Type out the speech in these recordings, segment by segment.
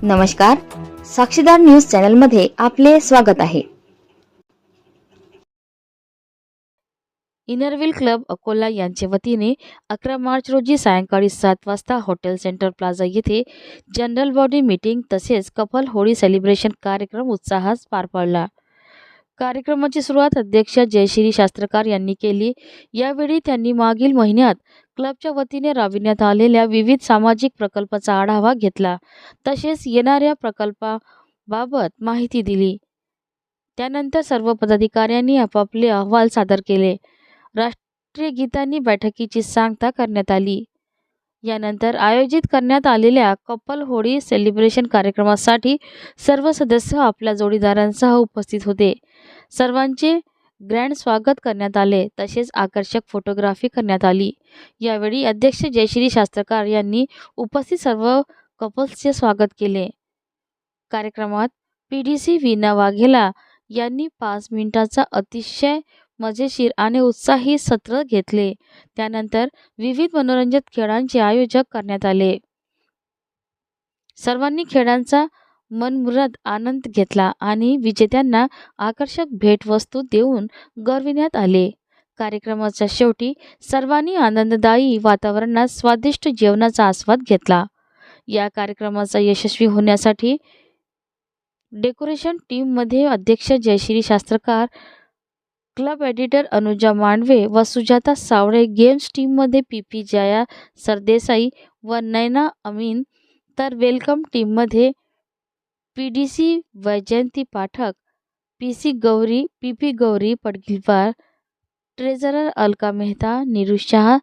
नमस्कार, साक्षीदार न्यूज चॅनलमध्ये आपले स्वागत आहे. इनरव्हील क्लब अकोला यांच्या वतीने 11 मार्च रोजी सायंकाळी 7 वाजता हॉटेल सेंटर प्लाझा येथे जनरल बॉडी मीटिंग तसेच कपल होळी सेलिब्रेशन कार्यक्रम उत्साहात पार पडला. कार्यक्रमाची सुरुवात अध्यक्ष जयश्री शास्त्रकार यांनी केली. यावेळी त्यांनी मागील महिन्यात क्लबच्या वतीने राबविण्यात आलेल्या विविध सामाजिक प्रकल्पाचा आढावा घेतला, तसेच येणाऱ्या प्रकल्पाबाबत माहिती दिली. त्यानंतर सर्व पदाधिकाऱ्यांनी आपापले अहवाल सादर केले. राष्ट्रीय गीतांनी बैठकीची सांगता करण्यात आली. यानंतर आयोजित करण्यात आलेल्या कपल होळी सेलिब्रेशन कार्यक्रमासाठी सर्व सदस्य आपल्या जोडीदारांसह उपस्थित होते. सर्वांचे ग्रँड स्वागत करण्यात आले, तसेच आकर्षक फोटोग्राफी करण्यात आली. यावेळी अध्यक्ष जयश्री शास्त्रकार यांनी उपस्थित सर्व कपल्सचे स्वागत केले. कार्यक्रमात पीडीसी वीणा वाघेला यांनी 5 मिनिटांचा अतिशय मजेशीर आणि उत्साही सत्र घेतले. त्यानंतर विविध मनोरंजक खेळांचे आयोजन करण्यात आले. सर्वांनी खेळांचा मनमुराद आनंद घेतला आणि विजेत्यांना आकर्षक भेटवस्तू देऊन गौरविण्यात आले. कार्यक्रमाच्या शेवटी सर्वांनी आनंददायी वातावरणात स्वादिष्ट जेवणाचा आस्वाद घेतला. या कार्यक्रमाचा यशस्वी होण्यासाठी डेकोरेशन टीममध्ये अध्यक्ष जयश्री शास्त्रकार, क्लब एडिटर अनुजा मांडवे व सुजाता सावळे, गेम्स टीममध्ये पीपी जया सरदेसाई व नैना अमीन, तर वेलकम टीममध्ये पीडीसी वैजयंती पाठक, पीपी गौरी पडगिलवार, ट्रेझरर अलका मेहता, नीरू शाह,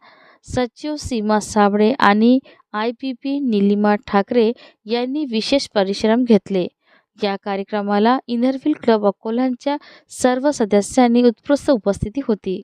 सचिव सीमा साबळे आणि IPP निलिमा ठाकरे यांनी विशेष परिश्रम घेतले. या कार्यक्रमाला इनरव्हील क्लब अकोलाच्या सर्व सदस्यांनी उत्स्फूर्त उपस्थिती होती.